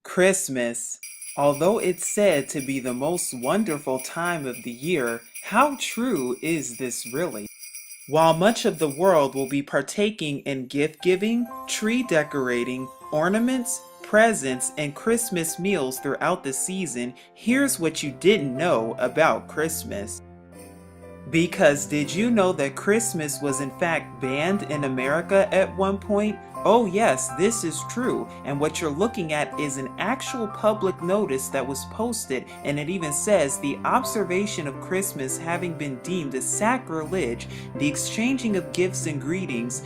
Christmas. Although it's said to be the most wonderful time of the year, how true is this really? While much of the world will be partaking in gift giving, tree decorating, ornaments, presents, and Christmas meals throughout the season, here's what you didn't know about Christmas. Because did you know that Christmas was in fact banned in America at one point? Oh yes, this is true, and what you're looking at is an actual public notice that was posted, and it even says the observation of Christmas having been deemed a sacrilege, the exchanging of gifts and greetings,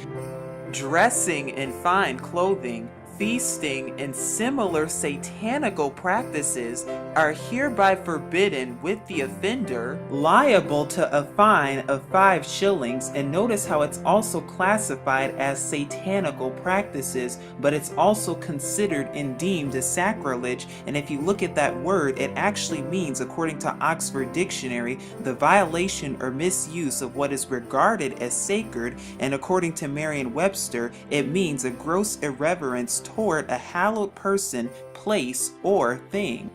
dressing in fine clothing, feasting, and similar satanical practices are hereby forbidden, with the offender liable to a fine of 5 shillings. And notice how it's also classified as satanical practices, but it's also considered and deemed a sacrilege. And if you look at that word, it actually means, according to Oxford Dictionary, the violation or misuse of what is regarded as sacred, and according to Merriam-Webster, it means a gross irreverence toward a hallowed person, place, or thing.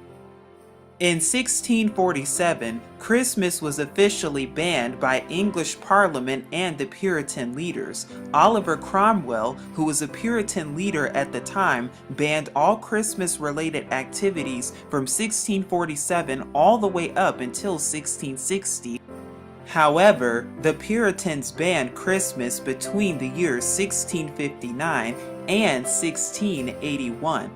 In 1647, Christmas was officially banned by English Parliament and the Puritan leaders. Oliver Cromwell, who was a Puritan leader at the time, banned all Christmas-related activities from 1647 all the way up until 1660. However, the Puritans banned Christmas between the years 1659 and 1681.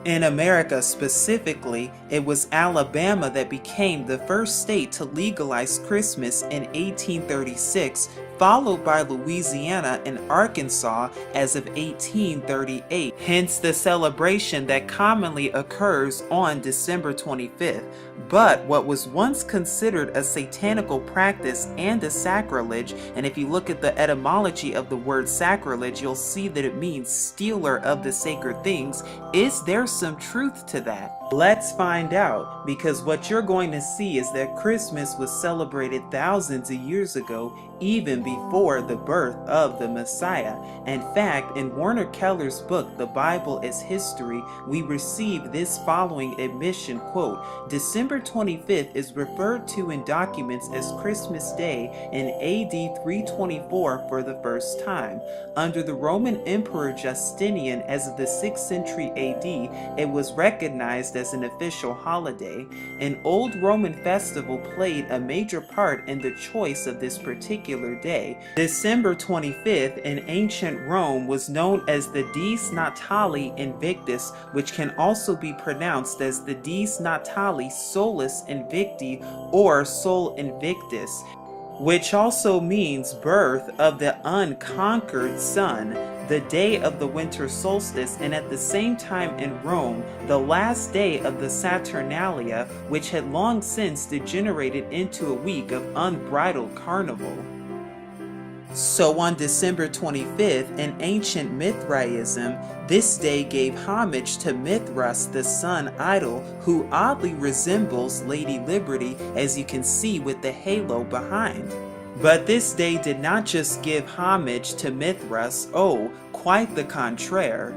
In America specifically, it was Alabama that became the first state to legalize Christmas in 1836, followed by Louisiana and Arkansas as of 1838, hence the celebration that commonly occurs on December 25th. But what was once considered a satanical practice and a sacrilege, and if you look at the etymology of the word sacrilege, you'll see that it means stealer of the sacred things. Is there some truth to that? Let's find out, because what you're going to see is that Christmas was celebrated thousands of years ago, even before the birth of the Messiah. In fact, in Warner Keller's book, The Bible as History, we receive this following admission, quote, December 25th is referred to in documents as Christmas Day in AD 324 for the first time. Under the Roman Emperor Justinian as of the 6th century AD, it was recognized as an official holiday. An old Roman festival played a major part in the choice of this particular day. December 25th in ancient Rome was known as the Dies Natali Invictus, which can also be pronounced as the Dies Natali Solis Invicti or Sol Invictus, which also means birth of the unconquered sun, the day of the winter solstice, and at the same time in Rome, the last day of the Saturnalia, which had long since degenerated into a week of unbridled carnival. So on December 25th, in ancient Mithraism, this day gave homage to Mithras, the sun idol, who oddly resembles Lady Liberty, as you can see with the halo behind. But this day did not just give homage to Mithras, oh, quite the contraire.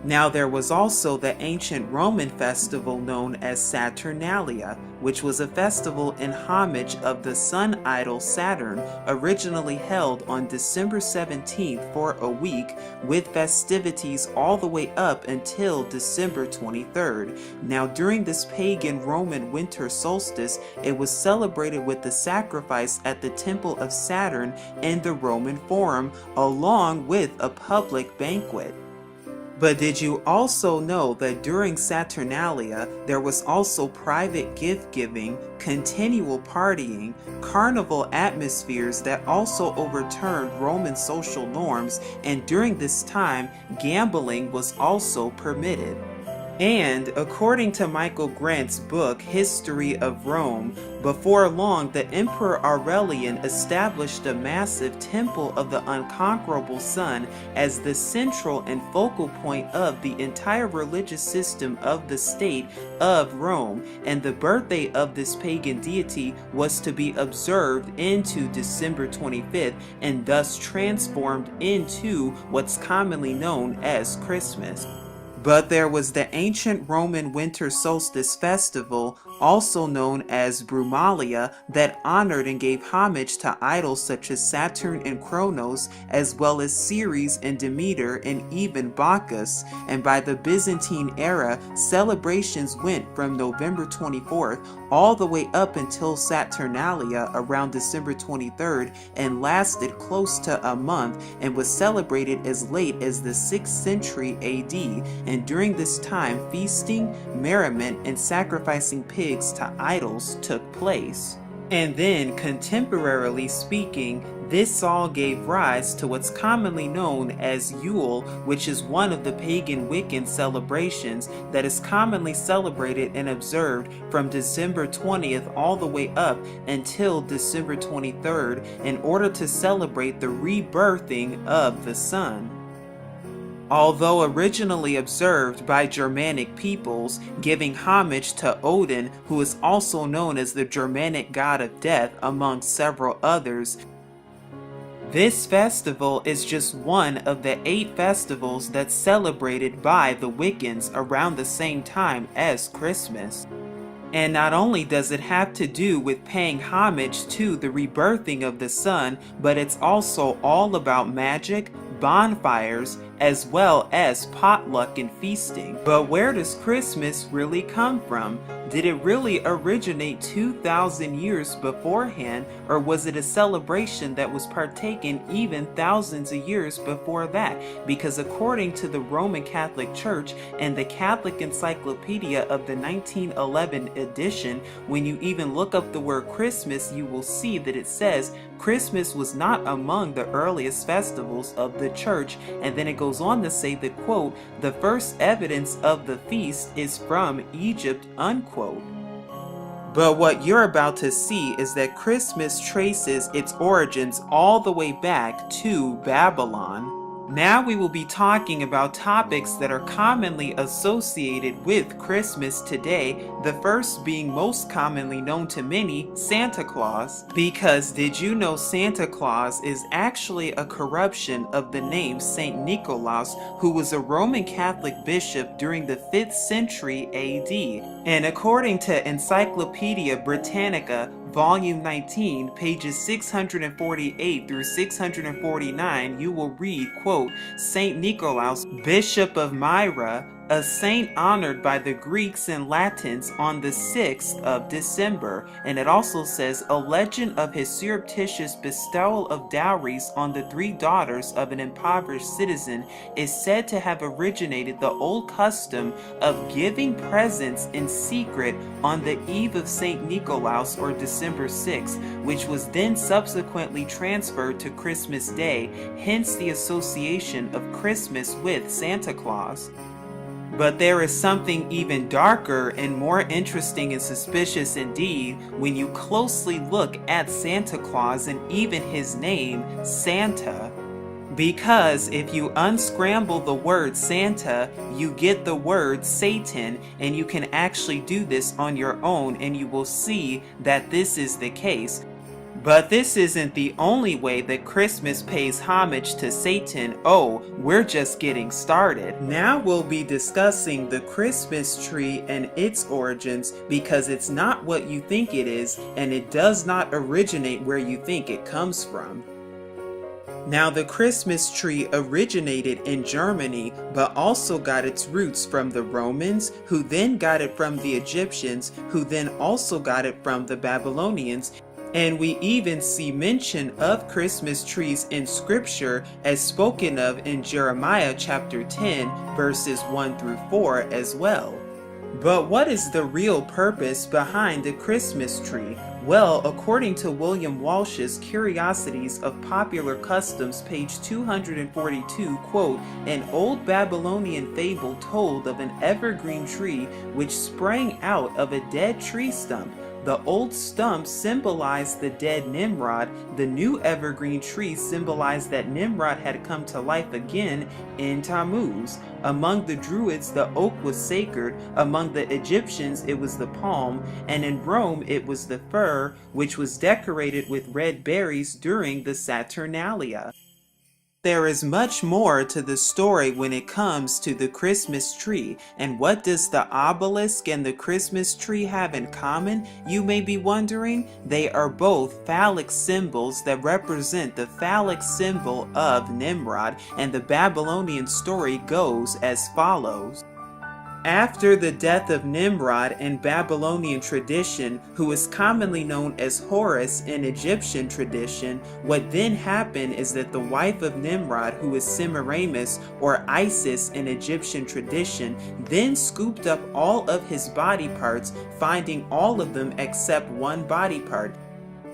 Now there was also the ancient Roman festival known as Saturnalia, which was a festival in homage of the sun idol Saturn, originally held on December 17th for a week, with festivities all the way up until December 23rd. Now during this pagan Roman winter solstice, it was celebrated with the sacrifice at the temple of Saturn in the Roman Forum, along with a public banquet. But did you also know that during Saturnalia, there was also private gift giving, continual partying, carnival atmospheres that also overturned Roman social norms, and during this time, gambling was also permitted. And according to Michael Grant's book, History of Rome, before long the Emperor Aurelian established a massive temple of the unconquerable sun as the central and focal point of the entire religious system of the state of Rome, and the birthday of this pagan deity was to be observed into December 25th and thus transformed into what's commonly known as Christmas. But there was the ancient Roman winter solstice festival, also known as Brumalia, that honored and gave homage to idols such as Saturn and Kronos, as well as Ceres and Demeter and even Bacchus. And by the Byzantine era, celebrations went from November 24th all the way up until Saturnalia around December 23rd and lasted close to a month and was celebrated as late as the 6th century AD. And during this time, feasting, merriment, and sacrificing pigs to idols took place. And then, contemporarily speaking, this all gave rise to what's commonly known as Yule, which is one of the pagan Wiccan celebrations that is commonly celebrated and observed from December 20th all the way up until December 23rd in order to celebrate the rebirthing of the sun. Although originally observed by Germanic peoples, giving homage to Odin, who is also known as the Germanic god of death, among several others, this festival is just one of the 8 festivals that's celebrated by the Wiccans around the same time as Christmas. And not only does it have to do with paying homage to the rebirthing of the sun, but it's also all about magic, bonfires, as well as potluck and feasting. But where does Christmas really come from? Did it really originate 2,000 years beforehand, or was it a celebration that was partaken even thousands of years before that? Because according to the Roman Catholic Church and the Catholic Encyclopedia of the 1911 edition, when you even look up the word Christmas, you will see that it says Christmas was not among the earliest festivals of the church, and then it goes on to say that, quote, the first evidence of the feast is from Egypt, unquote. But what you're about to see is that Christmas traces its origins all the way back to Babylon. Now we will be talking about topics that are commonly associated with Christmas today, the first being most commonly known to many, Santa Claus. Because did you know Santa Claus is actually a corruption of the name Saint Nicholas, who was a Roman Catholic bishop during the 5th century AD. And according to Encyclopedia Britannica, Volume 19, pages 648 through 649, you will read, quote, Saint Nicholas, Bishop of Myra, a saint honored by the Greeks and Latins on the 6th of December. And it also says, a legend of his surreptitious bestowal of dowries on the 3 daughters of an impoverished citizen is said to have originated the old custom of giving presents in secret on the eve of Saint Nicholas or December 6th, which was then subsequently transferred to Christmas Day, hence the association of Christmas with Santa Claus. But there is something even darker and more interesting and suspicious indeed when you closely look at Santa Claus and even his name, Santa. Because if you unscramble the word Santa, you get the word Satan, and you can actually do this on your own and you will see that this is the case. But this isn't the only way that Christmas pays homage to Satan. Oh, we're just getting started. Now we'll be discussing the Christmas tree and its origins, because it's not what you think it is, and it does not originate where you think it comes from. Now, the Christmas tree originated in Germany, but also got its roots from the Romans, who then got it from the Egyptians, who then also got it from the Babylonians. And we even see mention of Christmas trees in scripture as spoken of in Jeremiah chapter 10 verses 1 through 4 as well. But what is the real purpose behind the Christmas tree? Well, according to William Walsh's Curiosities of Popular Customs, page 242, quote, an old Babylonian fable told of an evergreen tree which sprang out of a dead tree stump. The old stump symbolized the dead Nimrod. The new evergreen tree symbolized that Nimrod had come to life again in Tammuz. Among the Druids, the oak was sacred. Among the Egyptians, it was the palm. And in Rome, it was the fir, which was decorated with red berries during the Saturnalia. There is much more to the story when it comes to the Christmas tree. And what does the obelisk and the Christmas tree have in common, you may be wondering? They are both phallic symbols that represent the phallic symbol of Nimrod, and the Babylonian story goes as follows. After the death of Nimrod in Babylonian tradition, who is commonly known as Horus in Egyptian tradition, what then happened is that the wife of Nimrod, who is Semiramis or Isis in Egyptian tradition, then scooped up all of his body parts, finding all of them except one body part.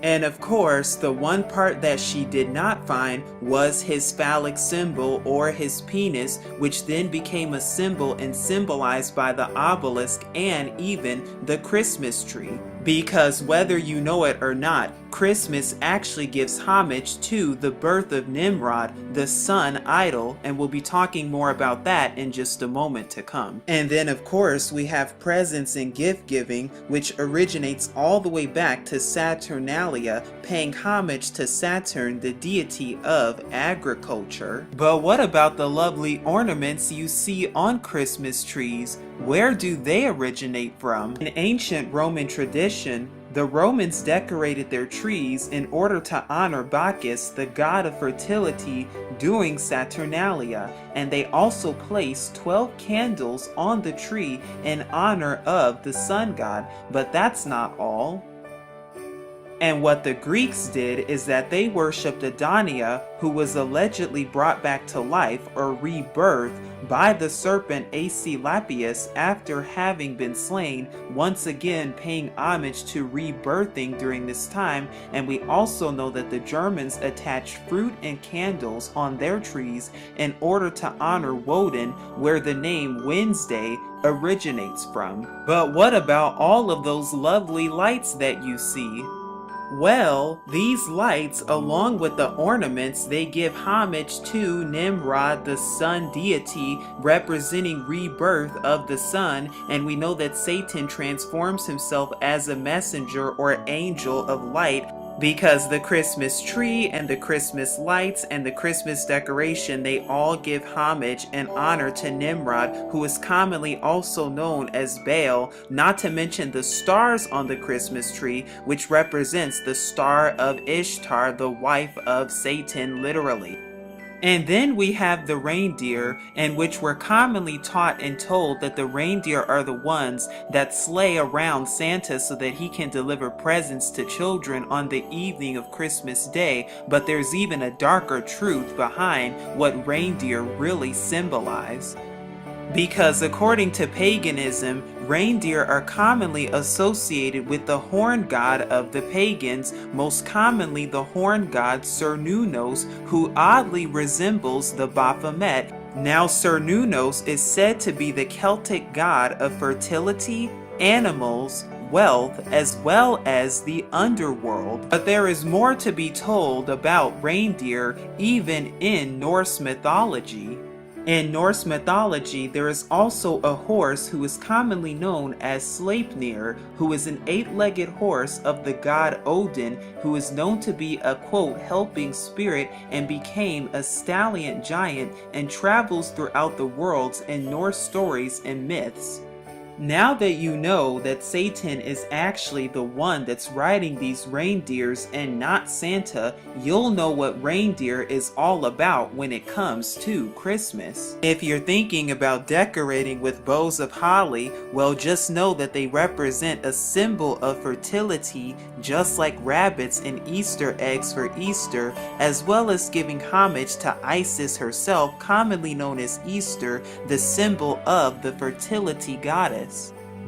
And of course, the one part that she did not find was his phallic symbol, or his penis, which then became a symbol and symbolized by the obelisk and even the Christmas tree. Because whether you know it or not, Christmas actually gives homage to the birth of Nimrod, the sun idol, and we'll be talking more about that in just a moment to come. And then of course we have presents and gift giving, which originates all the way back to Saturnalia, paying homage to Saturn, the deity of agriculture. But what about the lovely ornaments you see on Christmas trees? Where do they originate from? In ancient Roman tradition, the Romans decorated their trees in order to honor Bacchus, the god of fertility, during Saturnalia, and they also placed 12 candles on the tree in honor of the sun god. But that's not all. And what the Greeks did is that they worshipped Adonia, who was allegedly brought back to life or rebirth by the serpent Asclepius after having been slain, once again paying homage to rebirthing during this time. And we also know that the Germans attached fruit and candles on their trees in order to honor Woden, where the name Wednesday originates from. But what about all of those lovely lights that you see? Well, these lights, along with the ornaments, they give homage to Nimrod, the sun deity, representing rebirth of the sun, and we know that Satan transforms himself as a messenger or angel of light, because the Christmas tree and the Christmas lights and the Christmas decoration, they all give homage and honor to Nimrod, who is commonly also known as Baal, not to mention the stars on the Christmas tree, which represents the star of Ishtar, the wife of Satan, literally. And then we have the reindeer, in which we're commonly taught and told that the reindeer are the ones that sleigh around Santa so that he can deliver presents to children on the evening of Christmas Day. But there's even a darker truth behind what reindeer really symbolize. Because according to paganism, reindeer are commonly associated with the horn god of the pagans, most commonly the horn god Cernunnos, who oddly resembles the Baphomet. Now Cernunnos is said to be the Celtic god of fertility, animals, wealth, as well as the underworld. But there is more to be told about reindeer even in Norse mythology. In Norse mythology, there is also a horse who is commonly known as Sleipnir, who is an 8-legged horse of the god Odin, who is known to be a, quote, helping spirit, and became a stallion giant and travels throughout the worlds in Norse stories and myths. Now that you know that Satan is actually the one that's riding these reindeers and not Santa, you'll know what reindeer is all about when it comes to Christmas. If you're thinking about decorating with bows of holly, well, just know that they represent a symbol of fertility, just like rabbits and Easter eggs for Easter, as well as giving homage to Isis herself, commonly known as Easter, the symbol of the fertility goddess.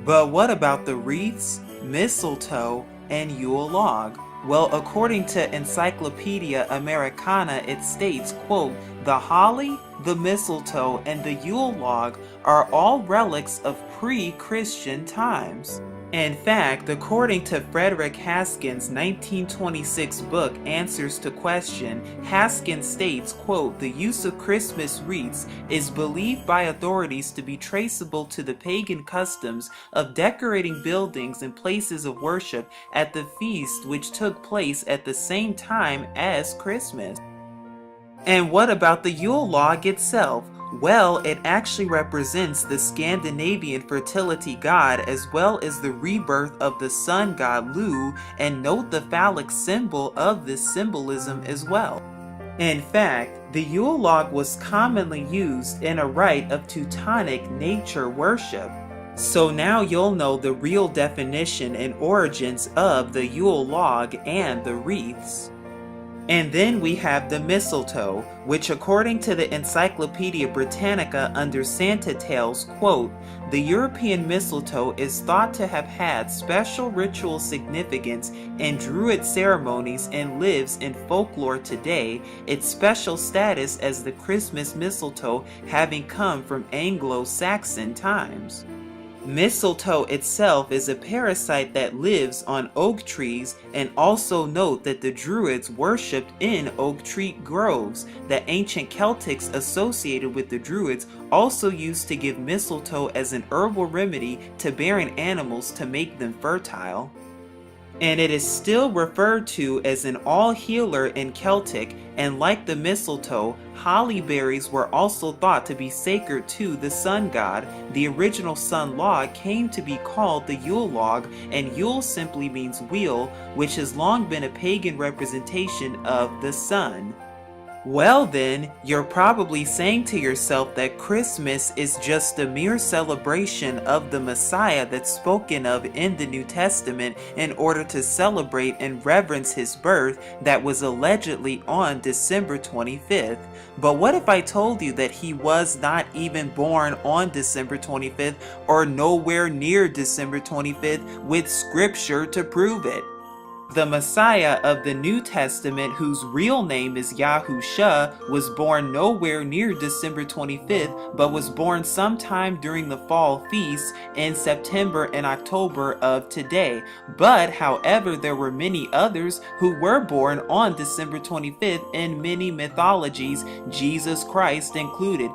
But what about the wreaths, mistletoe, and Yule log? Well, according to Encyclopedia Americana, it states, quote, the holly, the mistletoe, and the Yule log are all relics of pre-Christian times. In fact, according to Frederick Haskin's 1926 book, Answers to Question, Haskin states, quote, the use of Christmas wreaths is believed by authorities to be traceable to the pagan customs of decorating buildings and places of worship at the feast which took place at the same time as Christmas. And what about the Yule log itself? Well, it actually represents the Scandinavian fertility god as well as the rebirth of the sun god Lu, and note the phallic symbol of this symbolism as well. In fact, the Yule log was commonly used in a rite of Teutonic nature worship. So now you'll know the real definition and origins of the Yule log and the wreaths. And then we have the mistletoe, which according to the Encyclopedia Britannica under Santa Tales, quote, the European mistletoe is thought to have had special ritual significance in Druid ceremonies and lives in folklore today, its special status as the Christmas mistletoe having come from Anglo-Saxon times. Mistletoe itself is a parasite that lives on oak trees, and also note that the Druids worshipped in oak tree groves. The ancient Celtics associated with the Druids also used to give mistletoe as an herbal remedy to barren animals to make them fertile. And it is still referred to as an all-healer in Celtic, and like the mistletoe, holly berries were also thought to be sacred to the sun god. The original sun log came to be called the Yule log, and Yule simply means wheel, which has long been a pagan representation of the sun. Well then, you're probably saying to yourself that Christmas is just a mere celebration of the Messiah that's spoken of in the New Testament in order to celebrate and reverence his birth that was allegedly on December 25th. But what if I told you that he was not even born on December 25th or nowhere near December 25th with scripture to prove it? The Messiah of the New Testament, whose real name is Yahusha, was born nowhere near December 25th, but was born sometime during the fall feasts in September and October of today. But, however, there were many others who were born on December 25th in many mythologies, Jesus Christ included.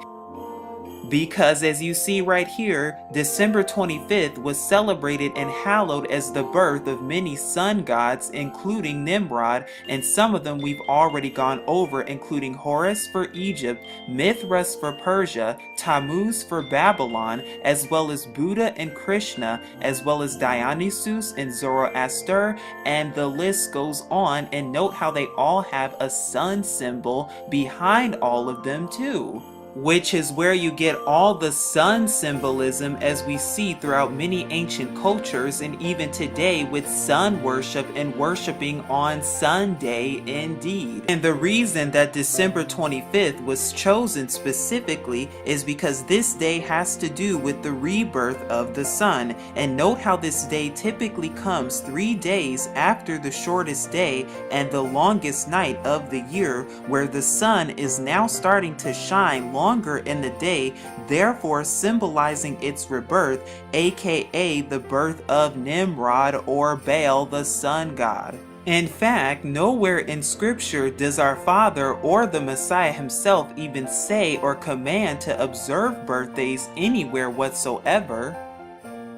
Because as you see right here, December 25th was celebrated and hallowed as the birth of many sun gods, including Nimrod, and some of them we've already gone over, including Horus for Egypt, Mithras for Persia, Tammuz for Babylon, as well as Buddha and Krishna, as well as Dionysus and Zoroaster, and the list goes on. And note how they all have a sun symbol behind all of them too, which is where you get all the sun symbolism as we see throughout many ancient cultures, and even today with sun worship and worshiping on Sunday indeed. And the reason that December 25th was chosen specifically is because this day has to do with the rebirth of the sun. And note how this day typically comes 3 days after the shortest day and the longest night of the year, where the sun is now starting to shine longer in the day, therefore symbolizing its rebirth, aka the birth of Nimrod or Baal, the sun god. In fact, nowhere in scripture does our Father or the Messiah himself even say or command to observe birthdays anywhere whatsoever.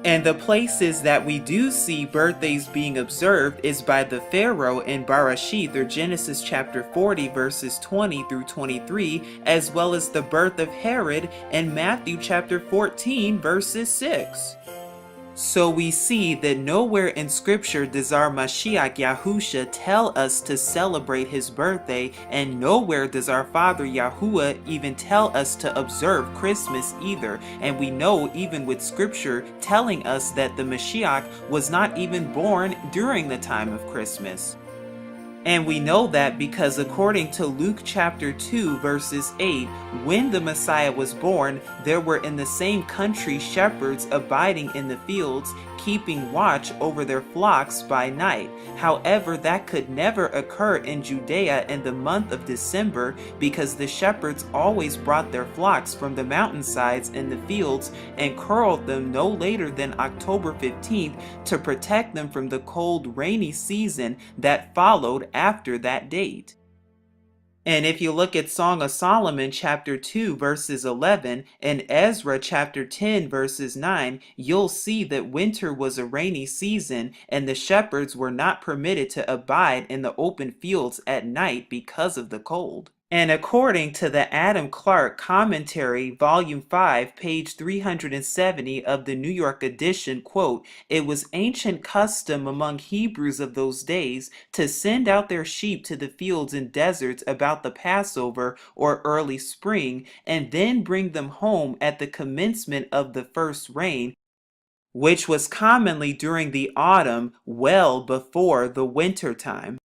And the places that we do see birthdays being observed is by the Pharaoh in Bereshith, or Genesis chapter 40 verses 20 through 23, as well as the birth of Herod in Matthew chapter 14 verses 6. So we see that nowhere in scripture does our Mashiach Yahusha tell us to celebrate his birthday, and nowhere does our Father Yahuwah even tell us to observe Christmas either. And we know even with scripture telling us that the Mashiach was not even born during the time of Christmas. And we know that because according to Luke chapter 2 verses 8, when the Messiah was born, there were in the same country shepherds abiding in the fields, keeping watch over their flocks by night. However, that could never occur in Judea in the month of December, because the shepherds always brought their flocks from the mountainsides in the fields and curled them no later than October 15th to protect them from the cold, rainy season that followed after that date. And if you look at Song of Solomon chapter 2 verses 11 and Ezra chapter 10 verses 9, you'll see that winter was a rainy season and the shepherds were not permitted to abide in the open fields at night because of the cold. And according to the Adam Clark Commentary, Volume 5, page 370 of the New York edition, quote, "It was ancient custom among Hebrews of those days to send out their sheep to the fields and deserts about the Passover or early spring, and then bring them home at the commencement of the first rain, which was commonly during the autumn, well before the winter time."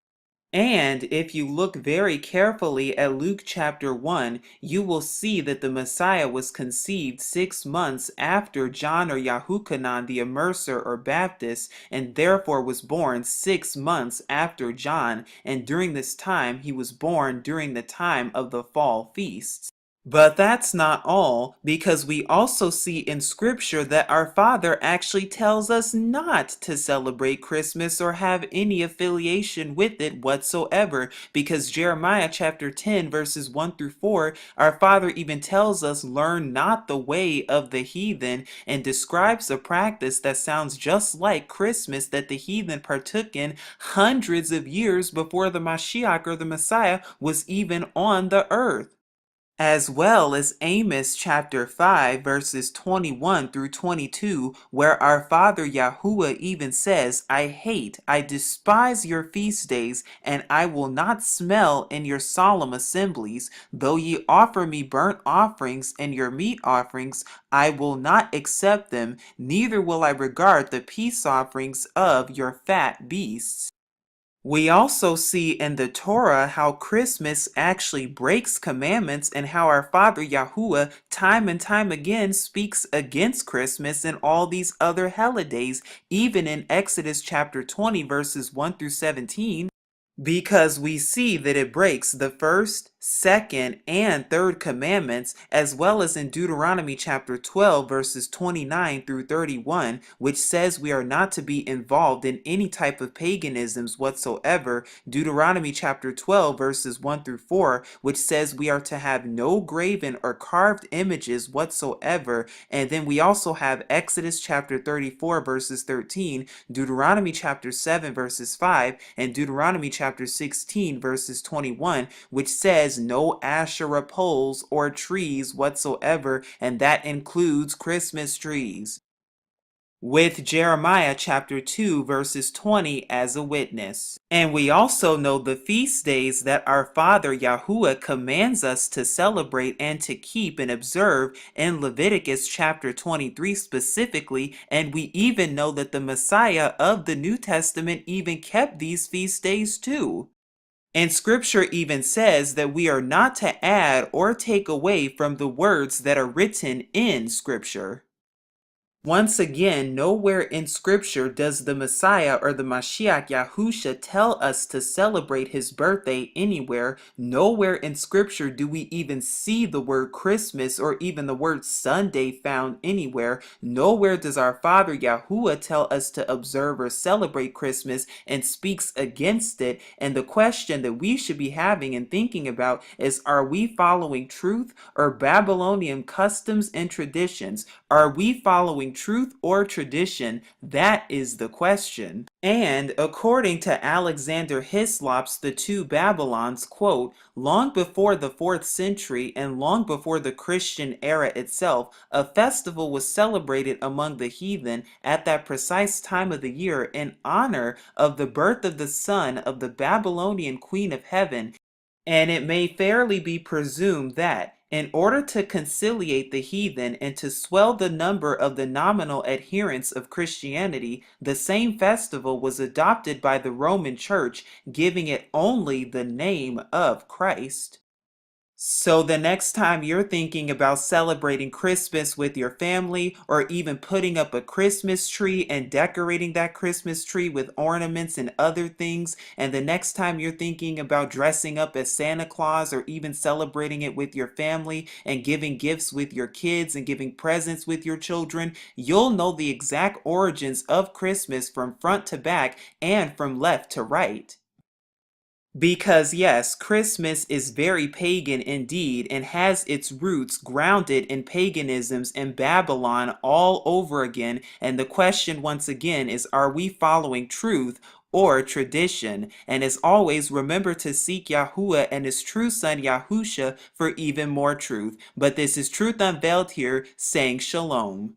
And if you look very carefully at Luke chapter 1, you will see that the Messiah was conceived 6 months after John or Yahuchanan the Immerser or Baptist, and therefore was born 6 months after John, and during this time he was born during the time of the fall feasts. But that's not all, because we also see in Scripture that our Father actually tells us not to celebrate Christmas or have any affiliation with it whatsoever. Because Jeremiah chapter 10 verses 1 through 4, our Father even tells us, "Learn not the way of the heathen," and describes a practice that sounds just like Christmas that the heathen partook in hundreds of years before the Mashiach or the Messiah was even on the earth. As well as Amos chapter 5 verses 21 through 22, where our Father Yahuwah even says, I despise your feast days, and I will not smell in your solemn assemblies. Though ye offer me burnt offerings and your meat offerings, I will not accept them, neither will I regard the peace offerings of your fat beasts. We also see in the Torah how Christmas actually breaks commandments, and how our Father Yahuwah time and time again speaks against Christmas and all these other holidays, even in Exodus chapter 20 verses 1 through 17. Because we see that it breaks the first, second, and third commandments, as well as in Deuteronomy chapter 12, verses 29 through 31, which says we are not to be involved in any type of paganisms whatsoever. Deuteronomy chapter 12, verses 1 through 4, which says we are to have no graven or carved images whatsoever. And then we also have Exodus chapter 34, verses 13, Deuteronomy chapter 7, verses 5, and Deuteronomy chapter 16 verses 21, which says no Asherah poles or trees whatsoever, and that includes Christmas trees, with Jeremiah chapter 2 verses 20 as a witness. And we also know the feast days that our Father Yahuwah commands us to celebrate and to keep and observe in Leviticus chapter 23 specifically, and we even know that the Messiah of the New Testament even kept these feast days too. And Scripture even says that we are not to add or take away from the words that are written in Scripture. Once again, nowhere in Scripture does the Messiah or the Mashiach Yahusha tell us to celebrate his birthday anywhere. Nowhere in Scripture do we even see the word Christmas or even the word Sunday found anywhere. Nowhere does our Father Yahuwah tell us to observe or celebrate Christmas and speaks against it. And the question that we should be having and thinking about is, are we following truth or Babylonian customs and traditions? Are we following truth or tradition? That is the question. And according to Alexander Hislop's The Two Babylons, quote, long before the 4th century and long before the Christian era itself, a festival was celebrated among the heathen at that precise time of the year in honor of the birth of the son of the Babylonian Queen of Heaven. And it may fairly be presumed that, in order to conciliate the heathen and to swell the number of the nominal adherents of Christianity, the same festival was adopted by the Roman Church, giving it only the name of Christ. So the next time you're thinking about celebrating Christmas with your family, or even putting up a Christmas tree and decorating that Christmas tree with ornaments and other things, and the next time you're thinking about dressing up as Santa Claus, or even celebrating it with your family and giving gifts with your kids and giving presents with your children, you'll know the exact origins of Christmas from front to back and from left to right. Because yes, Christmas is very pagan indeed, and has its roots grounded in paganisms and Babylon all over again. And the question once again is, are we following truth or tradition. And as always, remember to seek Yahuwah and his true son Yahusha for even more truth. But this is Truth Unveiled here saying shalom.